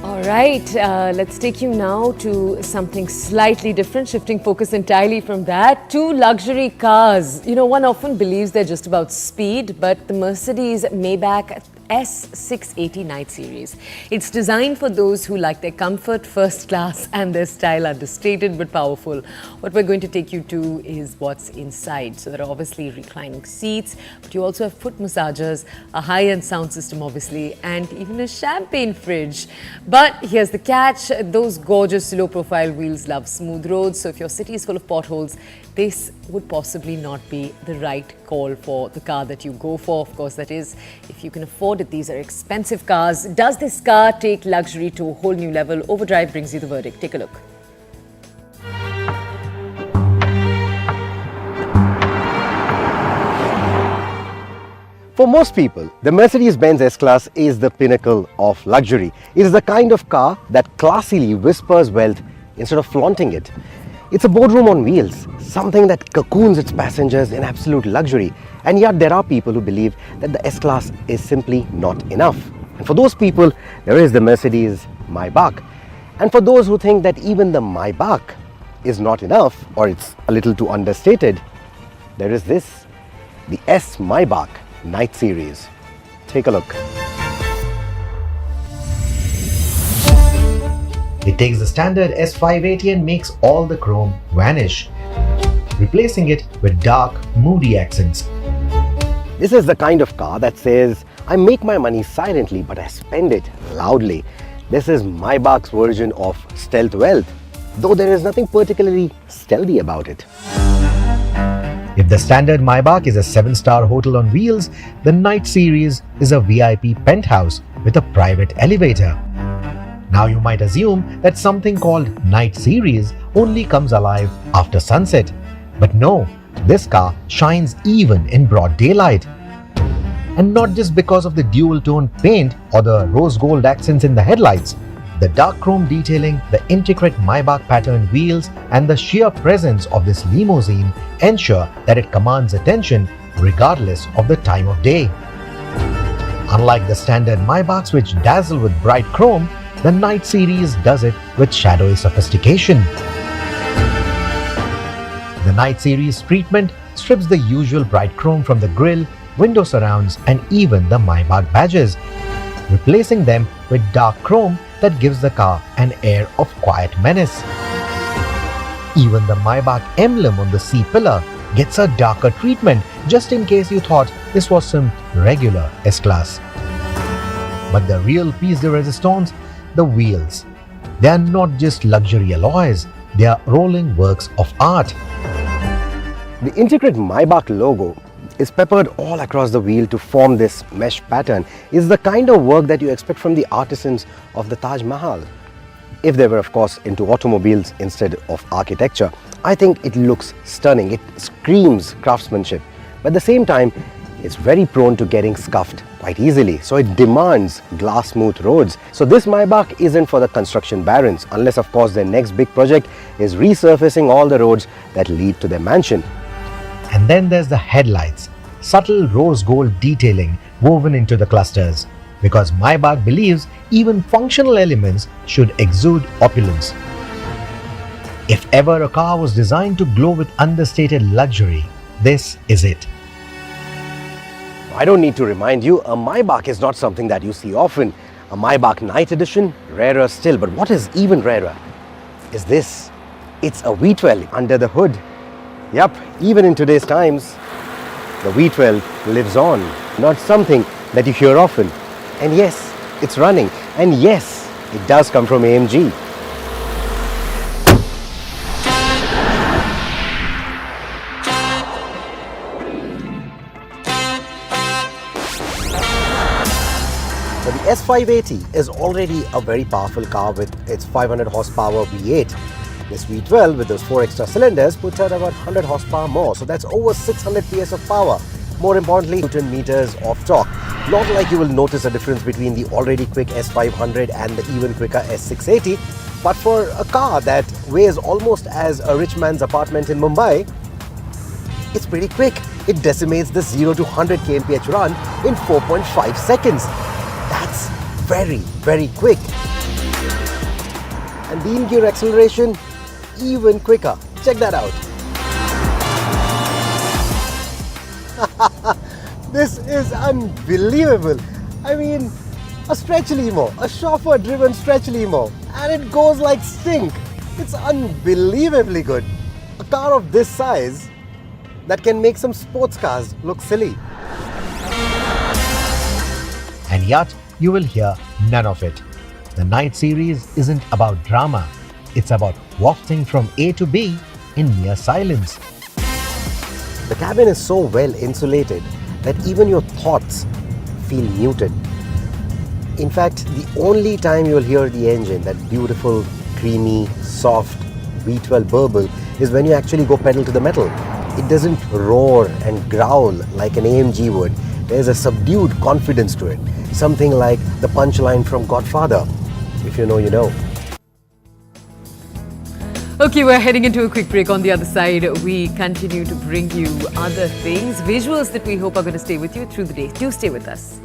All right, let's take you now to something slightly different, shifting focus entirely from that to luxury cars. One often believes they're just about speed, but the Mercedes Maybach S680 Night Series. It's designed for those who like their comfort first class and their style understated but powerful. What we're going to take you to is what's inside. So there are obviously reclining seats, but you also have foot massagers, a high-end sound system obviously, and even a champagne fridge. But here's the catch, those gorgeous low-profile wheels love smooth roads, so if your city is full of potholes, this would possibly not be the right call for the car that you go for. Of course, that is, if you can afford it. These are expensive cars. Does this car take luxury to a whole new level? Overdrive brings you the verdict. Take a look. For most people, the Mercedes-Benz S-Class is the pinnacle of luxury. It is the kind of car that classily whispers wealth instead of flaunting it. It's a boardroom on wheels, something that cocoons its passengers in absolute luxury. And yet there are people who believe that the S-Class is simply not enough. And for those people, there is the Mercedes Maybach. And for those who think that even the Maybach is not enough, or it's a little too understated, there is this, the S Maybach Night Series. Take a look. It takes the standard S580 and makes all the chrome vanish, replacing it with dark, moody accents. This is the kind of car that says, I make my money silently, but I spend it loudly. This is Maybach's version of stealth wealth, though there is nothing particularly stealthy about it. If the standard Maybach is a 7-star hotel on wheels, the Night Series is a VIP penthouse with a private elevator. Now you might assume that something called Night Series only comes alive after sunset. But no, this car shines even in broad daylight. And not just because of the dual-tone paint or the rose gold accents in the headlights. The dark chrome detailing, the intricate Maybach patterned wheels and the sheer presence of this limousine ensure that it commands attention regardless of the time of day. Unlike the standard Maybachs which dazzle with bright chrome, the Night Series does it with shadowy sophistication. The Night Series treatment strips the usual bright chrome from the grille, window surrounds and even the Maybach badges, replacing them with dark chrome that gives the car an air of quiet menace. Even the Maybach emblem on the C-pillar gets a darker treatment, just in case you thought this was some regular S-Class. But the real piece de resistance, the wheels. They are not just luxury alloys, they are rolling works of art. The intricate Maybach logo is peppered all across the wheel to form this mesh pattern. It's the kind of work that you expect from the artisans of the Taj Mahal. If they were of course into automobiles instead of architecture. I think it looks stunning, it screams craftsmanship. But at the same time, it's very prone to getting scuffed quite easily. So it demands glass smooth roads. So this Maybach isn't for the construction barons, unless of course their next big project is resurfacing all the roads that lead to their mansion. And then there's the headlights, subtle rose gold detailing woven into the clusters, because Maybach believes even functional elements should exude opulence. If ever a car was designed to glow with understated luxury, this is it. I don't need to remind you, a Maybach is not something that you see often. A Maybach Night Edition, rarer still. But what is even rarer is this. It's a V12 under the hood. Yup, even in today's times, the V12 lives on. Not something that you hear often. And yes, it's running. And yes, it does come from AMG. But the S580 is already a very powerful car with its 500 horsepower V8. This V12 with those 4 extra cylinders puts out about 100 horsepower more, so that's over 600 PS of power. More importantly, Newton meters of torque. Not like you will notice a difference between the already quick S500 and the even quicker S680, but for a car that weighs almost as a rich man's apartment in Mumbai, it's pretty quick. It decimates the 0 to 100 kmph run in 4.5 seconds. That's very, very quick. And the in-gear acceleration, even quicker. Check that out. This is unbelievable. I mean, a stretch limo, a chauffeur-driven stretch limo, and it goes like stink. It's unbelievably good. A car of this size that can make some sports cars look silly. And yet, you will hear none of it. The night series isn't about drama. It's about wafting from A to B in near silence. The cabin is so well insulated that even your thoughts feel muted. In fact, the only time you'll hear the engine, that beautiful, creamy, soft V12 burble, is when you actually go pedal to the metal. It doesn't roar and growl like an AMG would. There's a subdued confidence to it. Something like the punchline from Godfather. If you know, you know. Okay, we're heading into a quick break. On the other side, we continue to bring you other things, visuals that we hope are going to stay with you through the day. Do stay with us.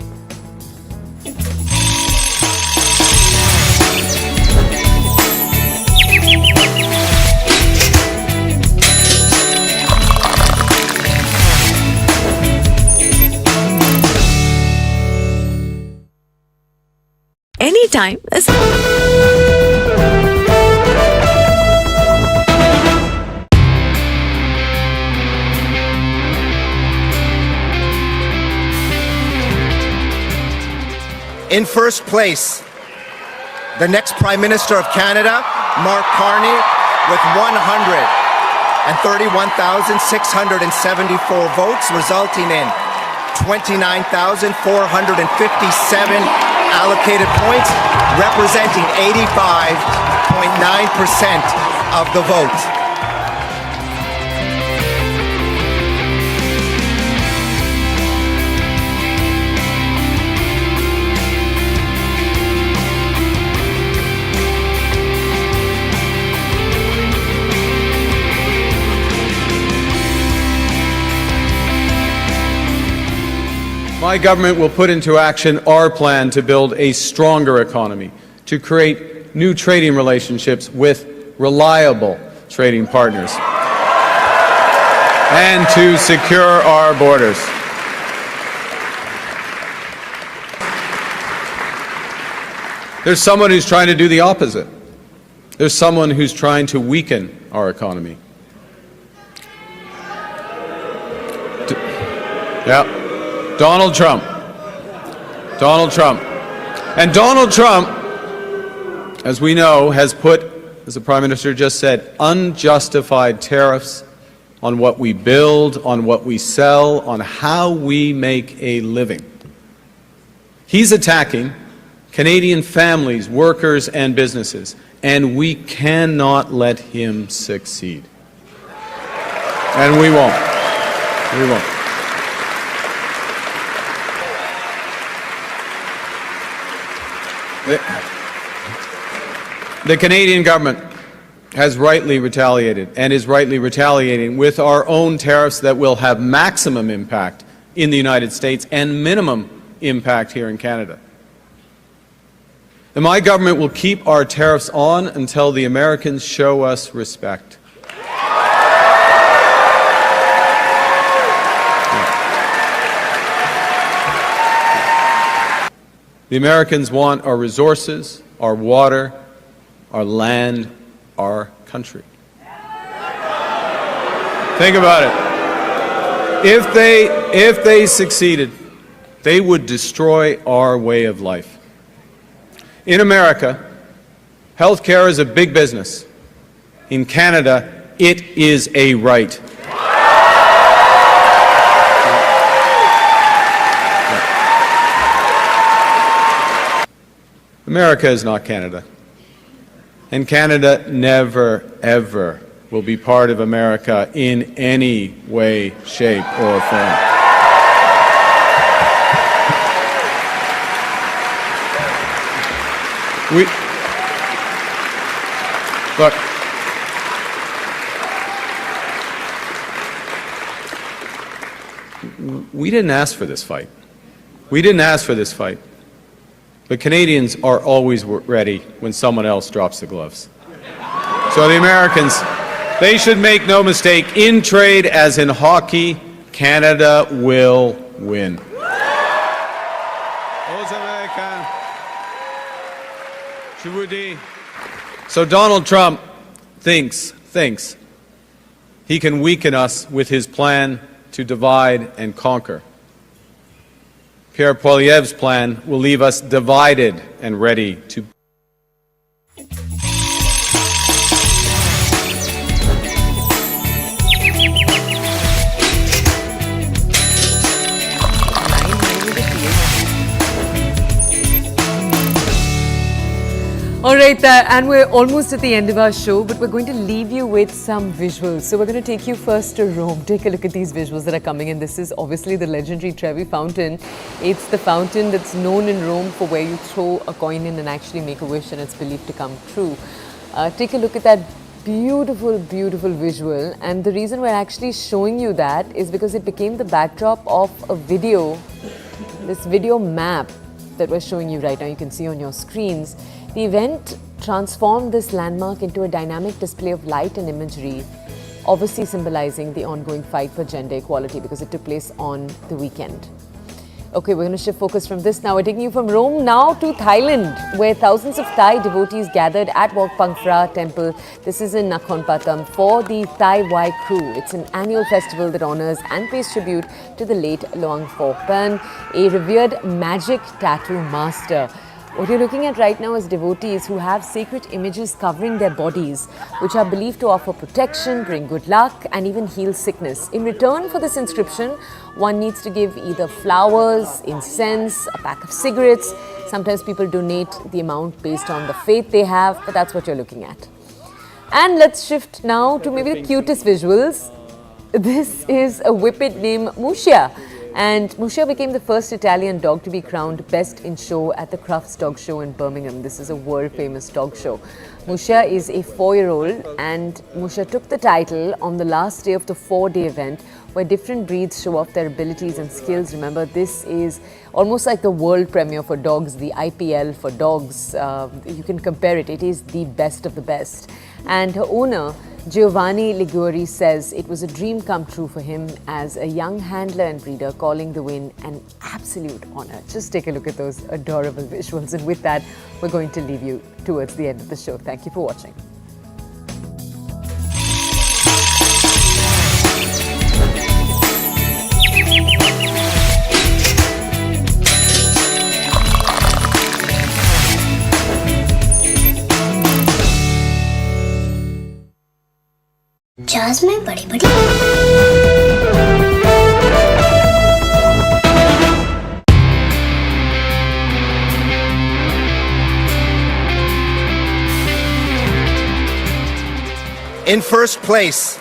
Anytime is In first place, the next Prime Minister of Canada, Mark Carney, with 131,674 votes, resulting in 29,457 allocated points, representing 85.9% of the vote. My government will put into action our plan to build a stronger economy, to create new trading relationships with reliable trading partners, and to secure our borders. There's someone who's trying to do the opposite. There's someone who's trying to weaken our economy. Yeah. Donald Trump. Donald Trump. And Donald Trump, as we know, has put, as the Prime Minister just said, unjustified tariffs on what we build, on what we sell, on how we make a living. He's attacking Canadian families, workers, and businesses, and we cannot let him succeed. And we won't. We won't. The Canadian government has rightly retaliated and is rightly retaliating with our own tariffs that will have maximum impact in the United States and minimum impact here in Canada. And my government will keep our tariffs on until the Americans show us respect. The Americans want our resources, our water, our land, our country. Think about it. If they succeeded, they would destroy our way of life. In America, healthcare is a big business. In Canada, it is a right. America is not Canada. And Canada never, ever will be part of America in any way, shape, or form. Look, we didn't ask for this fight. We didn't ask for this fight. But Canadians are always ready when someone else drops the gloves. So the Americans, they should make no mistake, in trade as in hockey, Canada will win. Those are So Donald Trump thinks he can weaken us with his plan to divide and conquer. Pierre Poilievre's plan will leave us divided and ready to All right, and we're almost at the end of our show, but we're going to leave you with some visuals. So we're going to take you first to Rome. Take a look at these visuals that are coming in. This is obviously the legendary Trevi fountain. It's the fountain that's known in Rome for where you throw a coin in and actually make a wish and it's believed to come true. Take a look at that beautiful, beautiful visual. And the reason we're actually showing you that is because it became the backdrop of a video, this video map that we're showing you right now. You can see on your screens. The event transformed this landmark into a dynamic display of light and imagery, obviously symbolizing the ongoing fight for gender equality because it took place on the weekend. Okay, we're going to shift focus from this now. We're taking you from Rome now to Thailand, where thousands of Thai devotees gathered at Wat Pang Phra temple. This is in Nakhon Pathom for the Thai Wai Crew. It's an annual festival that honors and pays tribute to the late Luang Phopan, a revered magic tattoo master. What you're looking at right now is devotees who have sacred images covering their bodies, which are believed to offer protection, bring good luck, and even heal sickness. In return for this inscription, one needs to give either flowers, incense, a pack of cigarettes. Sometimes people donate the amount based on the faith they have, but that's what you're looking at. And let's shift now to maybe the cutest visuals. This is a whippet named Musha. And Musha became the first Italian dog to be crowned Best in Show at the Crufts Dog Show in Birmingham. This is a world-famous dog show. Musha is a 4-year-old and Musha took the title on the last day of the 4-day event where different breeds show off their abilities and skills. Remember, this is almost like the world premiere for dogs, the IPL for dogs. You can compare it. It is the best of the best. And her owner, Giovanni Liguori, says it was a dream come true for him as a young handler and breeder, calling the win an absolute honor. Just take a look at those adorable visuals. And with that, we're going to leave you towards the end of the show. Thank you for watching. Jaws में बड़ी बड़ी In first place,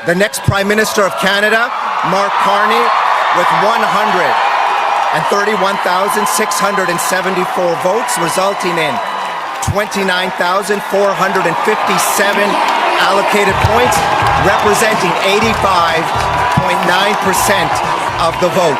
the next Prime Minister of Canada, Mark Carney, with 131,674 votes, resulting in 29,457 allocated points, representing 85.9% of the vote.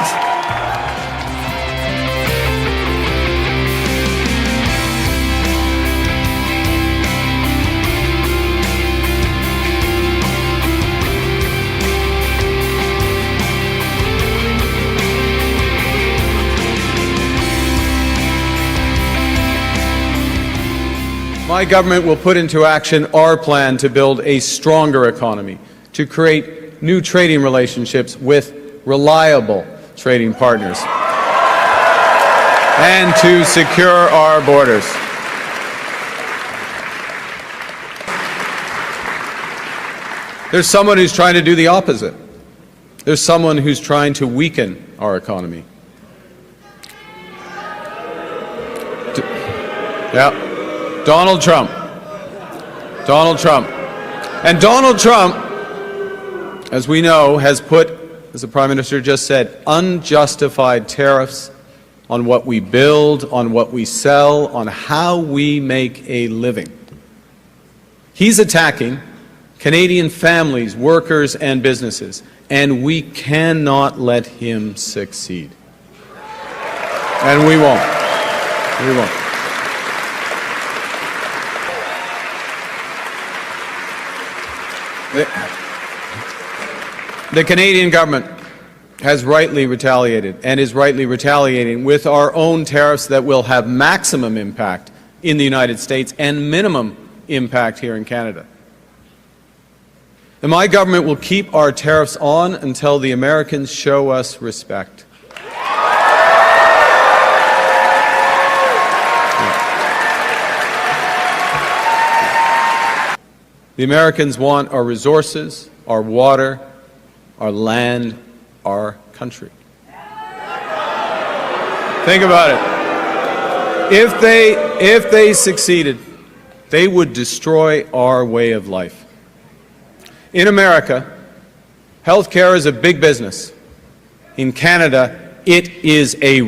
My government will put into action our plan to build a stronger economy, to create new trading relationships with reliable trading partners, and to secure our borders. There's someone who's trying to do the opposite. There's someone who's trying to weaken our economy. Yeah. Donald Trump. And Donald Trump, as we know, has put, as the Prime Minister just said, unjustified tariffs on what we build, on what we sell, on how we make a living. He's attacking Canadian families, workers, and businesses, and we cannot let him succeed. And we won't. We won't. The Canadian government has rightly retaliated and is rightly retaliating with our own tariffs that will have maximum impact in the United States and minimum impact here in Canada. And my government will keep our tariffs on until the Americans show us respect. The Americans want our resources, our water, our land, our country. Think about it. If they succeeded, they would destroy our way of life. In America, healthcare is a big business. In Canada, it is a